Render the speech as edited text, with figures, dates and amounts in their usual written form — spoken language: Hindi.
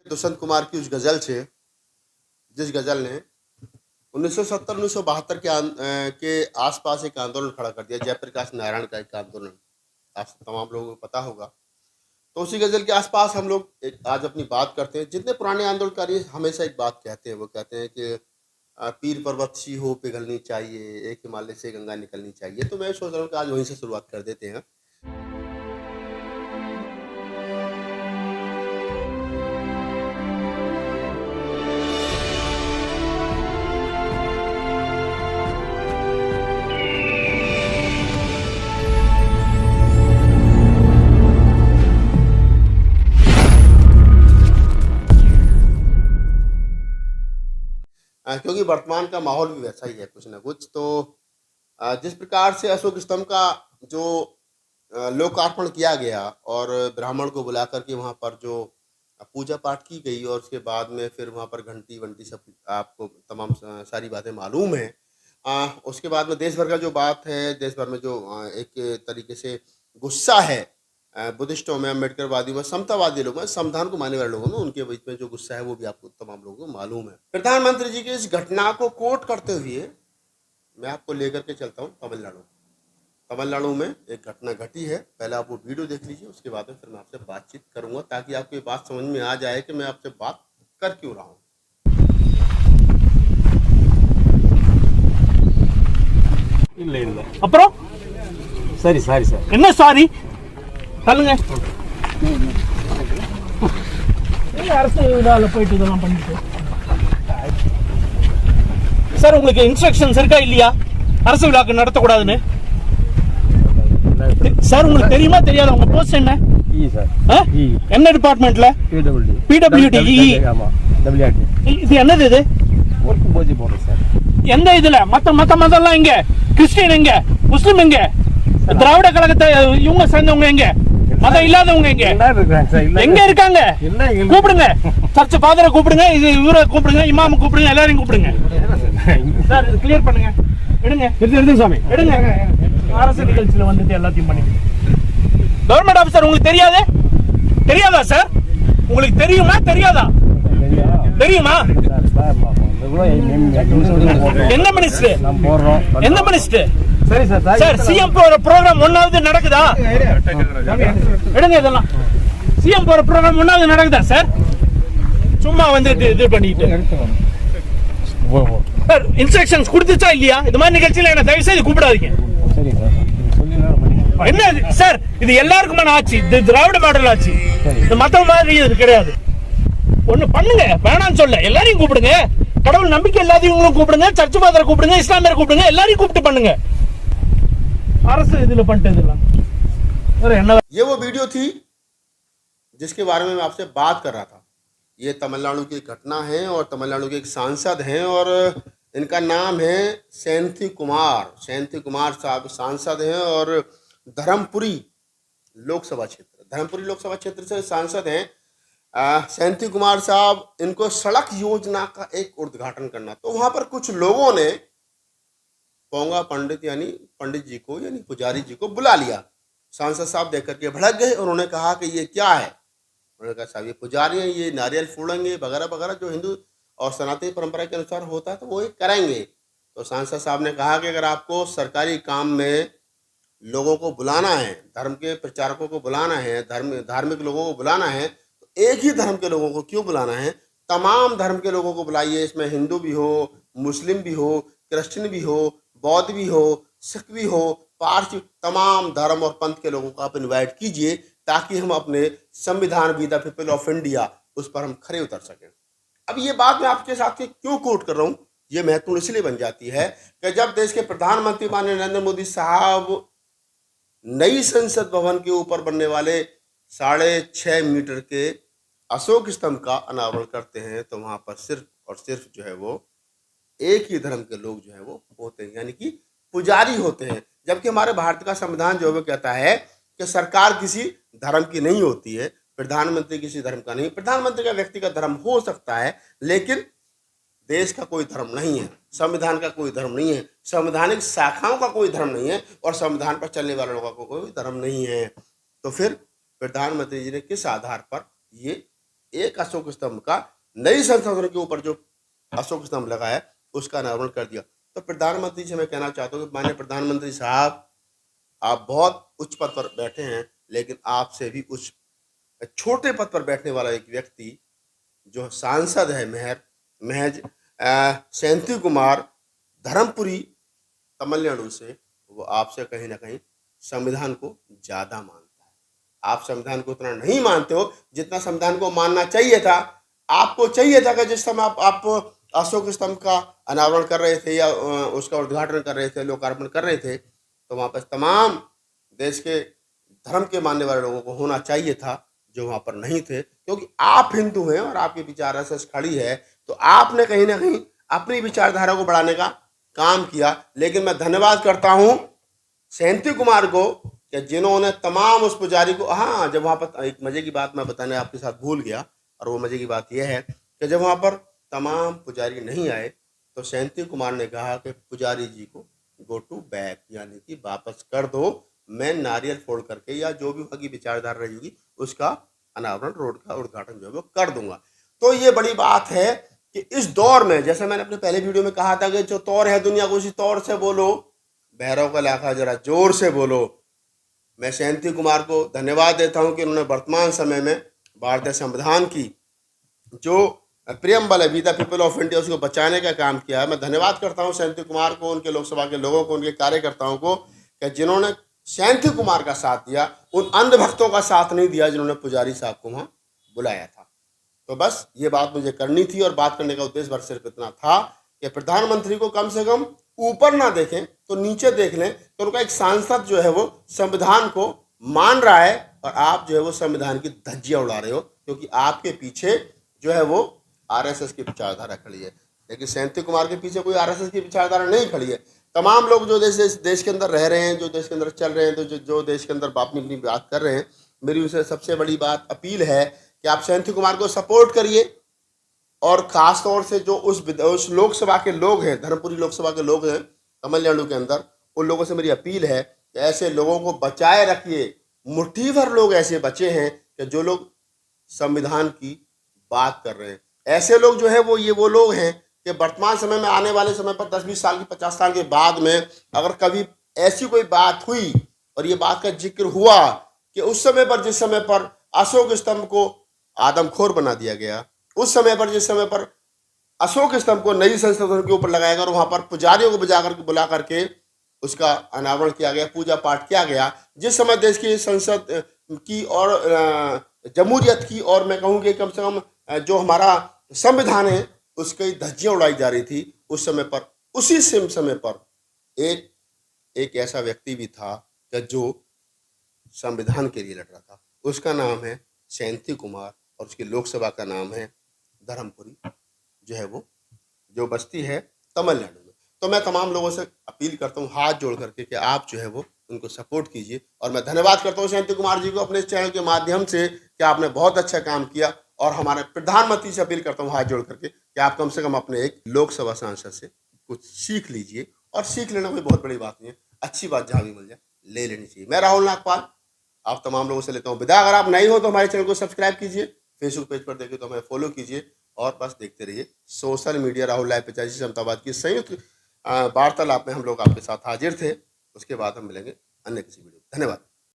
दुष्यंत कुमार की उस गज़ल से, जिस गज़ल ने 1970-1972 के आसपास एक आंदोलन खड़ा कर दिया, जयप्रकाश नारायण का एक आंदोलन, आप तमाम लोगों को पता होगा। तो उसी गज़ल के आसपास हम लोग एक आज अपनी बात करते हैं। जितने पुराने आंदोलनकारी हमेशा एक बात कहते हैं, वो कहते हैं कि पीर पर्वत सी हो पिघलनी चाहिए, एक हिमालय से गंगा निकलनी चाहिए। तो मैं सोच रहा हूँ कि आज वहीं से शुरुआत कर देते हैं। क्योंकि वर्तमान का माहौल भी वैसा ही है कुछ ना कुछ। तो जिस प्रकार से अशोक स्तंभ का जो लोकार्पण किया गया और ब्राह्मण को बुला करके वहाँ पर जो पूजा पाठ की गई और उसके बाद में फिर वहाँ पर घंटी वंटी सब आपको तमाम सारी बातें मालूम है। उसके बाद में देश भर का जो बात है, देश भर में जो एक तरीके से गुस्सा है बुद्धिस्टों में, अम्बेडकरवादियों में, समतावादी लोगों में, संविधान को मानने वाले लोगों में, उनके बीच में जो गुस्सा है वो भी आपको तमाम लोगों को मालूम है। प्रधानमंत्री जी की इस घटना को कोट करते हुए मैं आपको लेकर के चलता हूँ तमिलनाडु। तमिलनाडु में एक घटना घटी है। पहले आप वो वीडियो देख लीजिए, उसके बाद में फिर मैं आपसे बातचीत करूंगा ताकि आपको ये बात समझ में आ जाए कि मैं आपसे बात कर क्यों रहा हूँ। இல்ல இல்ல அப்புறம் சரி சாரி சார் என்ன சாரி சொல்லுங்க அரசு விழாவில் போயிட்டு இதெல்லாம் பண்ணிட்டு சார் உங்களுக்கு இன்ஸ்ட்ரக்ஷன்ஸ் இருக்கா இல்லையா அரசு விழாக்கு நடத்தக்கூடாதுன்னு சார் உங்களுக்கு தெரியுமா தெரியாத உங்க போஸ்ட் என்ன என்ன டிபார்ட்மெண்ட்ல பிடபிள்யூடி இது என்னது இது ஒர்க் போஜி போடுறோம் சார் எந்த இதுல மத்த மதம்லாம் எங்க கிறிஸ்டியன் எங்க முஸ்லிம் எங்க திராவிட கழகத்தை இவங்க சேர்ந்தவங்க எங்க மதம் இல்லாதவங்க எங்க எங்க இருக்காங்க கூப்பிடுங்க சர்ச் ஃபாதரை கூப்பிடுங்க இது இவரை கூப்பிடுங்க இமாம கூப்பிடுங்க எல்லாரையும் கூப்பிடுங்க சார் கிளியர் பண்ணுங்க எடுங்க எடுங்க சாமி எடுங்க அரசு நிகழ்ச்சியில வந்துட்டு எல்லாத்தையும் பண்ணி கவர்மெண்ட் ஆபீசர் உங்களுக்கு தெரியாதா சார் உங்களுக்கு தெரியுமா தெரியாதா தெரியுமா என்ன மினிஸ்டர் என்ன மினிஸ்டர் சரி சார் சார் சிஎம் போற ப்ரோகிராம் ஒன்னாவது நடக்குதா எடுங்க இதெல்லாம் சிஎம் போற ப்ரோகிராம் ஒன்னாவது நடக்குதா சார் சும்மா வந்து இது பண்ணிட்டு சார் இன்ஸ்ட்ரக்ஷன்ஸ் கொடுத்துச்சா இல்லையா இது மாதிரி நிகழ்ச்சியில என்ன தயவு செய்து கூப்பிடாதீங்க என்ன சார் இது எல்லாருக்குமான ஆட்சி, இது திராவிட மாடல் ஆட்சி, இது மத்த மாதிரி இது கிடையாது. ஒண்ணு பண்ணுங்க, வேணாம்னு சொல்ல, எல்லாரையும் கூப்பிடுங்க, கடவுள் நம்பிக்கை இல்லாதவங்களும் கூப்பிடுங்க, சர்ச் ஃபாதரை கூப்பிடுங்க, இஸ்லாமியரை கூப்பிடுங்க, எல்லாரையும் கூப்பிட்டு பண்ணுங்க. அரசு இதுல பண்ணிட்டதுலாம் ये वो वीडियो थी जिसके बारे में मैं आपसे बात कर रहा था। ये तमिलनाडु की घटना है और तमिलनाडु के एक सांसद हैं और इनका नाम है सेंथी कुमार साहब सांसद हैं और धर्मपुरी लोकसभा क्षेत्र से सांसद हैं। सेंथी कुमार साहब, इनको सड़क योजना का एक उद्घाटन करना, तो वहाँ पर कुछ लोगों ने पोंगा पंडित यानी पंडित जी को यानी पुजारी जी को बुला लिया। सांसद साहब देख करके भड़क गए और उन्होंने कहा कि ये क्या है। उन्होंने कहा साहब ये पुजारी हैं, ये नारियल फोड़ेंगे वगैरह वगैरह, जो हिंदू और सनातनी परंपरा के अनुसार होता है तो वो ये करेंगे। तो सांसद साहब ने कहा कि अगर आपको सरकारी काम में लोगों को बुलाना है, धर्म के प्रचारकों को बुलाना है, धार्मिक लोगों को बुलाना है, तो एक ही धर्म के लोगों को क्यों बुलाना है, तमाम धर्म के लोगों को बुलाइए। इसमें हिंदू भी हो, मुस्लिम भी हो, क्रिश्चियन भी हो, बौद्ध भी हो, सिख भी हो, पारसी, तमाम धर्म और पंथ के लोगों को आप इनवाइट कीजिए ताकि हम अपने संविधान we the people of India उस पर हम खरे उतर सकें। अब ये बात मैं आपके साथ क्यों कोट कर रहा हूँ, ये महत्वपूर्ण इसलिए बन जाती है कि जब देश के प्रधानमंत्री माननीय नरेंद्र मोदी साहब नई संसद भवन के ऊपर बनने वाले 6.5 मीटर के अशोक स्तंभ का अनावरण करते हैं, तो वहां पर सिर्फ और सिर्फ जो है वो एक ही धर्म के लोग जो है वो होते हैं, यानी कि पुजारी होते हैं। जबकि हमारे भारत का संविधान जो है वो कहता है कि सरकार किसी धर्म की नहीं होती है, प्रधानमंत्री किसी धर्म का नहीं। प्रधानमंत्री का व्यक्तिगत धर्म हो सकता है, लेकिन देश का कोई धर्म नहीं है, संविधान का कोई धर्म नहीं है, संवैधानिक शाखाओं का कोई धर्म नहीं है और संविधान पर चलने वाले लोगों को कोई धर्म नहीं है। तो फिर प्रधानमंत्री जी ने किस आधार पर ये एक अशोक स्तंभ का नई संसद के ऊपर जो अशोक स्तंभ लगा है उसका अनावरण कर दिया। तो प्रधानमंत्री से मैं कहना चाहता हूँ कि माननीय प्रधानमंत्री साहब, आप बहुत उच्च पद पर बैठे हैं, लेकिन आपसे भी उच्च छोटे पद पर बैठने वाला एक व्यक्ति जो सांसद है महज सेंथिल कुमार धर्मपुरी तमिलनाडु से, वो आपसे कहीं ना कहीं संविधान को ज़्यादा मानता है। आप संविधान को उतना नहीं मानते हो जितना संविधान को मानना चाहिए था। आपको चाहिए था कि जिस समय आप अशोक स्तंभ का अनावरण कर रहे थे या उसका उद्घाटन कर रहे थे, लोकार्पण कर रहे थे, तो वहाँ पर तमाम देश के धर्म के मानने वाले लोगों को होना चाहिए था, जो वहाँ पर नहीं थे। क्योंकि आप हिंदू हैं और आपकी विचारधारा से खड़ी है, तो आपने कहीं ना कहीं अपनी विचारधारा को बढ़ाने का काम किया। लेकिन मैं धन्यवाद करता हूँ सेंथिल कुमार को कि जिन्होंने तमाम उस पुजारी को, हाँ, जब वहाँ पर एक मजे की बात मैं बताने आपके साथ भूल गया, और वो मजे की बात यह है कि जब वहाँ पर तमाम पुजारी नहीं आए तो सेंथिल कुमार ने कहा कि पुजारी जी को गो टू बैक, यानी कि वापस कर दो, मैं नारियल फोड़ करके या जो भी वहाँ की विचारधारा रही होगी उसका अनावरण, रोड का उद्घाटन जो है वो कर दूंगा। तो ये बड़ी बात है कि इस दौर में, जैसे मैंने अपने पहले वीडियो में कहा था कि जो तौर है दुनिया को उसी तौर से बोलो, भैरव का लाखा जरा जोर से बोलो। मैं सेंथिल कुमार को धन्यवाद देता हूं कि उन्होंने वर्तमान समय में भारतीय संविधान की जो प्रियम्बल है, we the people of India, उसको बचाने का काम किया है। मैं धन्यवाद करता हूं सेंथिल कुमार को, उनके लोकसभा के लोगों को, उनके कार्यकर्ताओं को, कि जिन्होंने सेंथिल कुमार का साथ दिया, उन अंधभक्तों का साथ नहीं दिया जिन्होंने पुजारी साहब को वहां बुलाया था। तो बस ये बात मुझे करनी थी, और बात करने का उद्देश्य बस सिर्फ इतना था कि प्रधानमंत्री को कम से कम ऊपर ना देखें तो नीचे देख लें। तो उनका एक सांसद जो है वो संविधान को मान रहा है, और आप जो है वो संविधान की धज्जियां उड़ा रहे हो, क्योंकि आपके पीछे जो है वो आरएसएस की विचारधारा खड़ी है। लेकिन सेंथिल कुमार के पीछे कोई आरएसएस की विचारधारा नहीं खड़ी है। तमाम लोग जो देश के अंदर रह रहे हैं, जो देश के अंदर चल रहे हैं, तो जो देश के अंदर अपनी अपनी बात कर रहे हैं, मेरी उनसे सबसे बड़ी बात अपील है कि आप सेंथिल कुमार को सपोर्ट करिए। और खास तौर से जो उस लोकसभा के लोग हैं, धर्मपुरी लोकसभा के लोग हैं तमिलनाडु के अंदर, उन लोगों से मेरी अपील है कि ऐसे लोगों को बचाए रखिए। मुट्ठी भर लोग ऐसे बचे हैं कि जो लोग संविधान की बात कर रहे हैं। ऐसे लोग जो है वो लोग हैं कि वर्तमान समय में, आने वाले समय पर 10-20 साल की 50 साल के बाद में अगर कभी ऐसी कोई बात हुई और ये बात का जिक्र हुआ कि उस समय पर, जिस समय पर अशोक स्तंभ को आदमखोर बना दिया गया, उस समय पर जिस समय पर अशोक स्तंभ को नई संसद के ऊपर लगाया गया और वहां पर पुजारियों को बुला करके उसका अनावरण किया गया, पूजा पाठ किया गया, जिस समय देश की संसद की और जमहूरियत की, और मैं कहूँ कि कम से कम जो हमारा संविधान है उसकी धज्जियां उड़ाई जा रही थी, उस समय पर, उसी समय पर एक ऐसा व्यक्ति भी था कि जो संविधान के लिए लड़ रहा था। उसका नाम है सेंथिल कुमार और उसकी लोकसभा का नाम है धर्मपुरी, जो है वो जो बस्ती है तमिलनाडु में। तो मैं तमाम लोगों से अपील करता हूँ हाथ जोड़ करके कि आप जो है वो उनको सपोर्ट कीजिए। और मैं धन्यवाद करता हूँ सेंथिल कुमार जी को अपने इस चैनल के माध्यम से कि आपने बहुत अच्छा काम किया। और हमारे प्रधानमंत्री से अपील करता हूँ हाथ जोड़ करके कि आप कम से कम अपने एक लोकसभा सांसद से कुछ सीख लीजिए। और सीख लेना कोई बहुत बड़ी बात नहीं है, अच्छी बात जहाँ भी मिल जाए ले लेनी चाहिए। मैं राहुल नागपाल आप तमाम लोगों से लेता हूँ विदा। अगर आप नए हो तो हमारे चैनल को सब्सक्राइब कीजिए, फेसबुक पेज पर देखे तो हमें फॉलो कीजिए, और बस देखते रहिए सोशल मीडिया राहुल लाइव 85 समतावाद की संयुक्त वार्तालाप में हम लोग आपके साथ हाजिर थे। उसके बाद हम मिलेंगे अन्य किसी वीडियो। धन्यवाद।